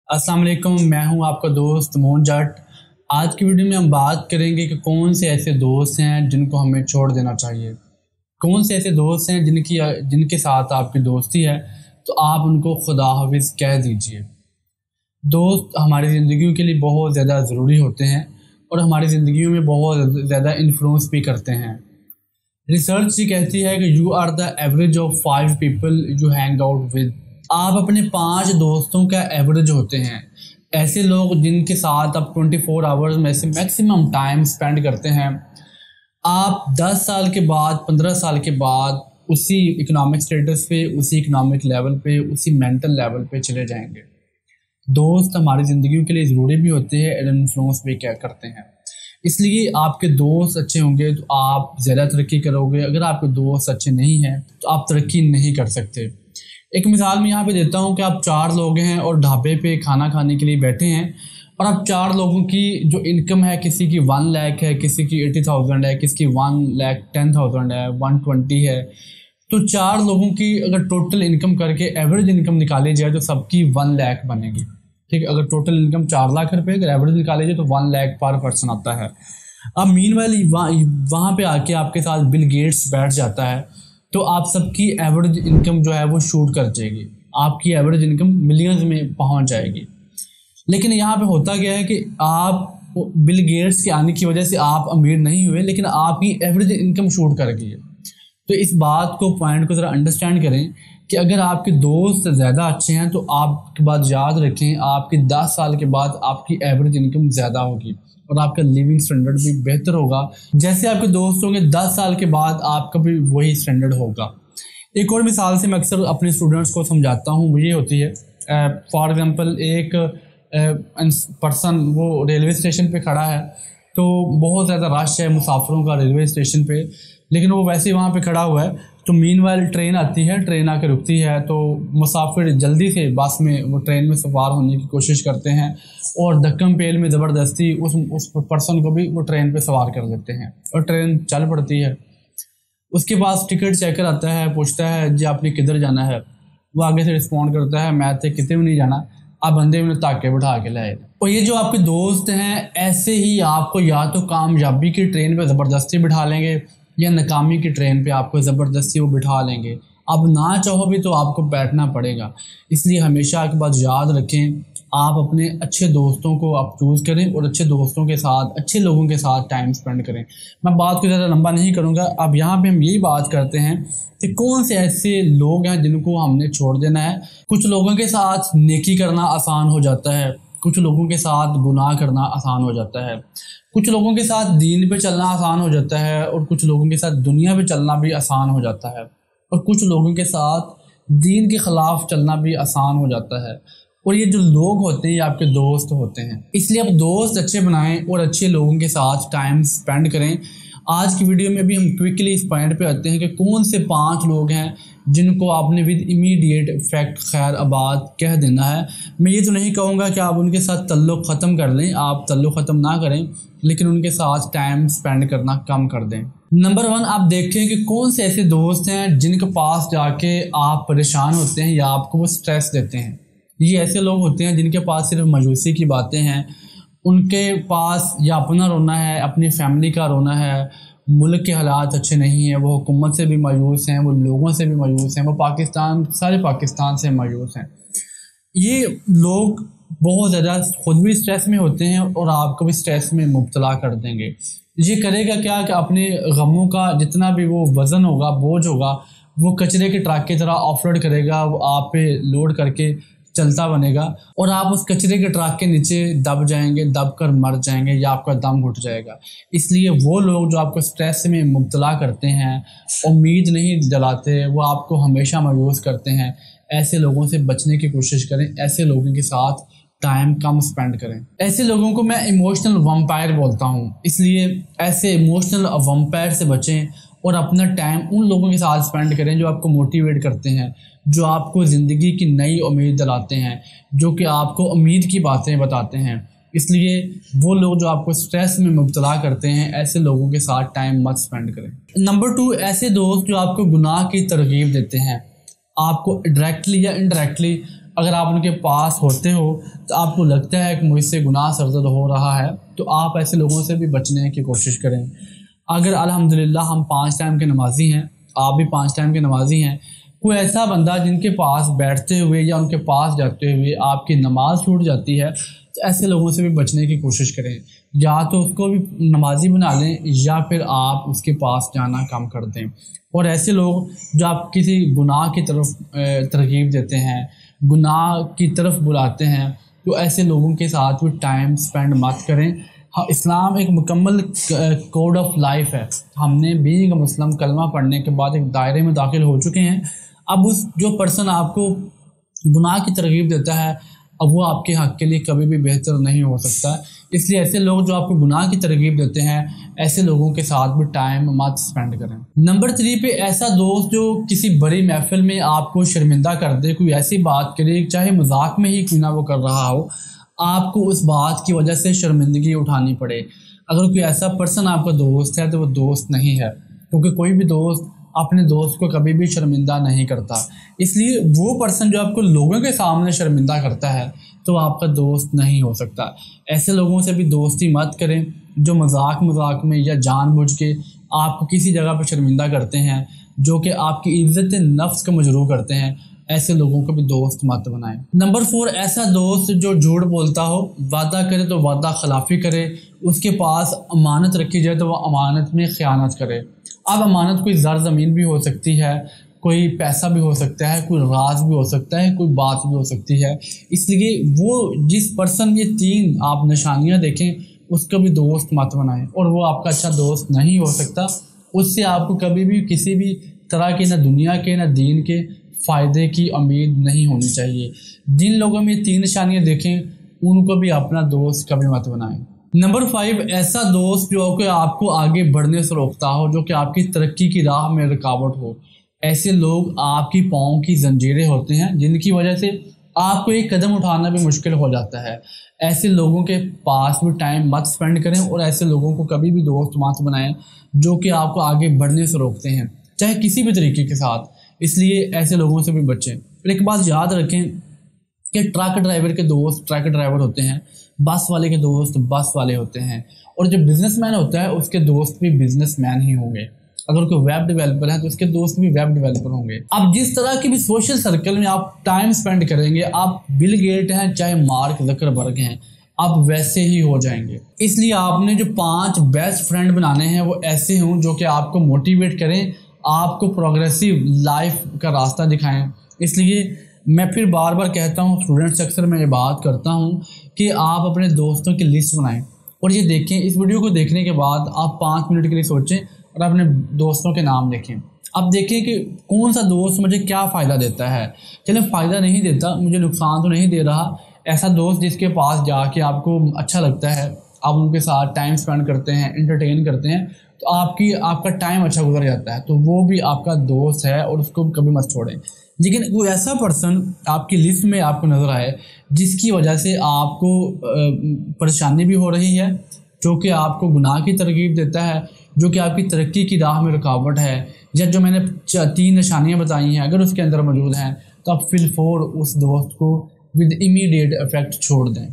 अस्सलाम वालेकुम, मैं हूं आपका दोस्त मोहन जाट। आज की वीडियो में हम बात करेंगे कि कौन से ऐसे दोस्त हैं जिनको हमें छोड़ देना चाहिए। कौन से ऐसे दोस्त हैं जिनके साथ आपकी दोस्ती है तो आप उनको खुदा हाफिज़ कह दीजिए। दोस्त हमारी ज़िंदगियों के लिए बहुत ज़्यादा ज़रूरी होते हैं और हमारी ज़िंदगियों में बहुत ज़्यादा इन्फ्लुएंस भी करते हैं। रिसर्च ये कहती है कि you are the average of 5 people you hang out with. आप अपने 5 दोस्तों का एवरेज होते हैं। ऐसे लोग जिनके साथ आप 24 आवर्स में से मैक्सिमम टाइम स्पेंड करते हैं। आप 10 साल के बाद 15 साल के बाद उसी इकोनॉमिक स्टेटस पे, उसी इकोनॉमिक लेवल पे, उसी मेंटल लेवल पे चले जाएंगे। दोस्त हमारी ज़िंदगी के लिए ज़रूरी भी होते हैं और इन्फ्लुएंस भी क्या करते हैं। इसलिए आपके दोस्त अच्छे होंगे तो आप ज़्यादा तरक्की करोगे। अगर आपके दोस्त अच्छे नहीं हैं तो आप तरक्की नहीं कर सकते। एक मिसाल मैं यहाँ पे देता हूँ कि आप 4 लोग हैं और ढाबे पे खाना खाने के लिए बैठे हैं और आप 4 लोगों की जो इनकम है, किसी की 1 लाख है, किसी की 80,000 है, किसी की 1,10,000 है, 120 है। तो 4 लोगों की अगर टोटल इनकम करके एवरेज इनकम निकाली जाए तो सबकी 1 लाख बनेगी। ठीक है, अगर टोटल इनकम 4 लाख रुपए अगर एवरेज निकाले जाए तो 1 लाख पर पर्सन आता है। अब मीनवाइल वहाँ पे आके आपके साथ बिल गेट्स बैठ जाता है तो आप सबकी एवरेज इनकम जो है वो शूट कर जाएगी। आपकी एवरेज इनकम मिलियंस में पहुंच जाएगी। लेकिन यहाँ पे होता क्या है कि आप बिल गेट्स के आने की वजह से आप अमीर नहीं हुए, लेकिन आपकी एवरेज इनकम शूट कर गई है। तो इस बात को पॉइंट को ज़रा अंडरस्टैंड करें कि अगर आपके दोस्त ज़्यादा अच्छे हैं तो आपकी बात याद रखें, आपके 10 साल के बाद आपकी एवरेज इनकम ज़्यादा होगी और आपका लिविंग स्टैंडर्ड भी बेहतर होगा। जैसे आपके दोस्तों के 10 साल के बाद आपका भी वही स्टैंडर्ड होगा। एक और मिसाल से मैं अक्सर अपने स्टूडेंट्स को समझाता हूँ, वो ये होती है फॉर एग्जांपल एक पर्सन वो रेलवे स्टेशन पे खड़ा है तो बहुत ज़्यादा रश है मुसाफिरों का रेलवे स्टेशन पे, लेकिन वो वैसे ही वहाँ पे खड़ा हुआ है तो मीनवाइल ट्रेन आती है, ट्रेन आकर रुकती है तो मुसाफिर जल्दी से बस में वो ट्रेन में सवार होने की कोशिश करते हैं और धक्कम पेल में ज़बरदस्ती उस पर्सन को भी वो ट्रेन पे सवार कर लेते हैं और ट्रेन चल पड़ती है। उसके पास टिकट चेकर आता है, पूछता है जी आपने किधर जाना है। वो आगे से रिस्पॉन्ड करता है मैं तो कितने भी नहीं जाना, आप बंदे में ताके बिठा के लाए। और ये जो आपके दोस्त हैं ऐसे ही आपको या तो कामयाबी की ट्रेन पे ज़बरदस्ती बिठा लेंगे या नाकामी की ट्रेन पे आपको ज़बरदस्ती वो बिठा लेंगे। अब ना चाहो भी तो आपको बैठना पड़ेगा। इसलिए हमेशा एक बात याद रखें, आप अपने अच्छे दोस्तों को आप चूज़ करें और अच्छे दोस्तों के साथ, अच्छे लोगों के साथ टाइम स्पेंड करें। मैं बात को ज़्यादा लंबा नहीं करूँगा। अब यहाँ पे हम यही बात करते हैं कि कौन से ऐसे लोग हैं जिनको हमने छोड़ देना है। कुछ लोगों के साथ नेकी करना आसान हो जाता है, कुछ लोगों के साथ गुनाह करना आसान हो जाता है, कुछ लोगों के साथ दीन पे चलना आसान हो जाता है और कुछ लोगों के साथ दुनिया पे चलना भी आसान हो जाता है और कुछ लोगों के साथ दीन के ख़िलाफ़ चलना भी आसान हो जाता है। और ये जो लोग होते हैं ये आपके दोस्त होते हैं। इसलिए आप दोस्त अच्छे बनाएं और अच्छे लोगों के साथ टाइम स्पेंड करें। आज की वीडियो में भी हम क्विकली इस पॉइंट पे आते हैं कि कौन से 5 लोग हैं जिनको आपने विद इमीडिएट इफेक्ट खैर आबाद कह देना है। मैं ये तो नहीं कहूँगा कि आप उनके साथ तल्लुक़ ख़त्म कर लें, आप तल्लुक़ ख़त्म ना करें, लेकिन उनके साथ टाइम स्पेंड करना कम कर दें। नंबर 1, आप देखें कि कौन से ऐसे दोस्त हैं जिनके पास जाके आप परेशान होते हैं या आपको वो स्ट्रेस देते हैं। ये ऐसे लोग होते हैं जिनके पास सिर्फ मायूसी की बातें हैं। उनके पास या अपना रोना है, अपनी फैमिली का रोना है, मुल्क के हालात अच्छे नहीं हैं, वो हुकूमत से भी मायूस हैं, वो लोगों से भी मायूस हैं, वो सारे पाकिस्तान से मायूस हैं। ये लोग बहुत ज़्यादा खुद भी स्ट्रेस में होते हैं और आपको भी स्ट्रेस में मुब्तला कर देंगे। ये करेगा क्या कि अपने गमों का जितना भी वो वज़न होगा, बोझ होगा, वो कचरे के ट्रक की तरह ऑफलोड करेगा, वो आप पे लोड करके चलता बनेगा और आप उस कचरे के ट्रक के नीचे दब जाएंगे, दब कर मर जाएंगे या आपका दम घुट जाएगा। इसलिए वो लोग जो आपको स्ट्रेस में मुब्तला करते हैं, उम्मीद नहीं दिलाते, वो आपको हमेशा मायूस करते हैं, ऐसे लोगों से बचने की कोशिश करें। ऐसे लोगों के साथ टाइम कम स्पेंड करें। ऐसे लोगों को मैं इमोशनल वैम्पायर बोलता हूँ। इसलिए ऐसे इमोशनल वैम्पायर से बचें और अपना टाइम उन लोगों के साथ स्पेंड करें जो आपको मोटिवेट करते हैं, जो आपको ज़िंदगी की नई उम्मीद दिलाते हैं, जो कि आपको उम्मीद की बातें बताते हैं। इसलिए वो लोग जो आपको स्ट्रेस में मुब्तला करते हैं, ऐसे लोगों के साथ टाइम मत स्पेंड करें। नंबर 2, ऐसे दोस्त जो आपको गुनाह की तरगीब देते हैं, आपको डायरेक्टली या इनडायरेक्टली اگر آپ ان کے پاس ہوتے ہو تو آپ کو لگتا ہے کہ مجھ سے گناہ سرزد ہو رہا ہے تو آپ ایسے لوگوں سے بھی بچنے کی کوشش کریں۔ اگر الحمدللہ ہم 5 ٹائم کے نمازی ہیں، آپ بھی 5 ٹائم کے نمازی ہیں، کوئی ایسا بندہ جن کے پاس بیٹھتے ہوئے یا ان کے پاس جاتے ہوئے آپ کی نماز چھوٹ جاتی ہے تو ایسے لوگوں سے بھی بچنے کی کوشش کریں، یا تو اس کو بھی نمازی بنا لیں یا پھر آپ اس کے پاس جانا کم کر دیں۔ اور ایسے لوگ جو آپ کسی گناہ کی طرف ترغیب دیتے ہیں، گناہ کی طرف بلاتے ہیں، تو ایسے لوگوں کے ساتھ بھی ٹائم سپینڈ مت کریں۔ اسلام ایک مکمل کوڈ آف لائف ہے۔ ہم نے بینگ اے مسلم کلمہ پڑھنے کے بعد ایک دائرے میں داخل ہو چکے ہیں۔ اب اس جو پرسن آپ کو گناہ کی ترغیب دیتا ہے اب وہ آپ کے حق کے لیے کبھی بھی بہتر نہیں ہو سکتا، اس لیے ایسے لوگ جو آپ کو گناہ کی ترغیب دیتے ہیں ایسے لوگوں کے ساتھ بھی ٹائم مت سپینڈ کریں۔ نمبر 3 پہ ایسا دوست جو کسی بڑی محفل میں آپ کو شرمندہ کر دے، کوئی ایسی بات کرے چاہے مذاق میں ہی کیوں نہ وہ کر رہا ہو، آپ کو اس بات کی وجہ سے شرمندگی اٹھانی پڑے۔ اگر کوئی ایسا پرسن آپ کا دوست ہے تو وہ دوست نہیں ہے، کیونکہ کوئی بھی دوست اپنے دوست کو کبھی بھی شرمندہ نہیں کرتا، اس لیے وہ پرسن جو آپ کو لوگوں کے سامنے شرمندہ کرتا ہے تو آپ کا دوست نہیں ہو سکتا۔ ایسے لوگوں سے بھی دوستی مت کریں جو مذاق میں یا جان بوجھ کے آپ کو کسی جگہ پہ شرمندہ کرتے ہیں، جو کہ آپ کی عزت نفس کو مجروح کرتے ہیں، ایسے لوگوں کو بھی دوست مت بنائیں۔ نمبر 4 ایسا دوست جو جھوٹ بولتا ہو، وعدہ کرے تو وعدہ خلافی کرے، اس کے پاس امانت رکھی جائے تو وہ امانت میں خیانت کرے۔ اب امانت کوئی زر زمین بھی ہو سکتی ہے، کوئی پیسہ بھی ہو سکتا ہے، کوئی راز بھی ہو سکتا ہے، کوئی بات بھی ہو سکتی ہے، اس لیے وہ جس پرسن یہ 3 آپ نشانیاں دیکھیں اس کو بھی دوست مت بنائیں، اور وہ آپ کا اچھا دوست نہیں ہو سکتا۔ اس سے آپ کو کبھی بھی کسی بھی طرح کے نہ دنیا کے نہ دین کے فائدے کی امید نہیں ہونی چاہیے۔ جن لوگوں میں 3 نشانیاں دیکھیں ان کو بھی اپنا دوست کبھی مت بنائیں۔ نمبر 5 ایسا دوست جو کہ آپ کو آگے بڑھنے سے روکتا ہو، جو کہ آپ کی ترقی کی راہ میں رکاوٹ ہو۔ ایسے لوگ آپ کی پاؤں کی زنجیریں ہوتے ہیں جن کی وجہ سے آپ کو ایک قدم اٹھانا بھی مشکل ہو جاتا ہے۔ ایسے لوگوں کے پاس بھی ٹائم مت سپینڈ کریں اور ایسے لوگوں کو کبھی بھی دوست مت بنائیں جو کہ آپ کو آگے بڑھنے سے روکتے ہیں، چاہے کسی بھی طریقے کے ساتھ، اس لیے ایسے لوگوں سے بھی بچیں۔ اور ایک بات یاد رکھیں کہ ٹرک ڈرائیور کے دوست ٹرک ڈرائیور ہوتے ہیں، بس والے کے دوست بس والے ہوتے ہیں، اور جو بزنس مین ہوتا ہے اس کے دوست بھی بزنس مین ہی ہوں گے۔ اگر کوئی ویب ڈیولپر ہے تو اس کے دوست بھی ویب ڈیولپر ہوں گے۔ اب جس طرح کی بھی سوشل سرکل میں آپ ٹائم سپینڈ کریں گے، آپ بل گیٹ ہیں چاہے مارک زکربرگ ہیں، آپ ویسے ہی ہو جائیں گے۔ اس لیے آپ نے جو 5 بیسٹ فرینڈ بنانے ہیں وہ ایسے ہوں جو کہ آپ کو موٹیویٹ کریں، آپ کو پروگریسیو لائف کا راستہ دکھائیں۔ اس لیے میں پھر بار بار کہتا ہوں، اسٹوڈنٹس اکثر میں یہ بات کرتا ہوں کہ آپ اپنے دوستوں کی لسٹ بنائیں اور یہ دیکھیں، اس ویڈیو کو دیکھنے کے بعد آپ 5 منٹ کے لیے سوچیں اور اپنے دوستوں کے نام لکھیں۔ اب دیکھیں کہ کون سا دوست مجھے کیا فائدہ دیتا ہے، چلیں فائدہ نہیں دیتا، مجھے نقصان تو نہیں دے رہا، ایسا دوست جس کے پاس جا کے آپ کو اچھا لگتا ہے، آپ ان کے ساتھ ٹائم سپینڈ کرتے ہیں، انٹرٹین کرتے ہیں، تو آپ کا ٹائم اچھا گزر جاتا ہے، تو وہ بھی آپ کا دوست ہے اور اس کو کبھی مت چھوڑیں۔ لیکن کوئی ایسا پرسن آپ کی لسٹ میں آپ کو نظر آئے جس کی وجہ سے آپ کو پریشانی بھی ہو رہی ہے، جو کہ آپ کو گناہ کی ترغیب دیتا ہے، جو کہ آپ کی ترقی کی راہ میں رکاوٹ ہے، یا جو میں نے 3 نشانیاں بتائی ہیں اگر اس کے اندر موجود ہیں تو آپ فی الفور اس دوست کو ود امیڈیٹ افیکٹ چھوڑ دیں۔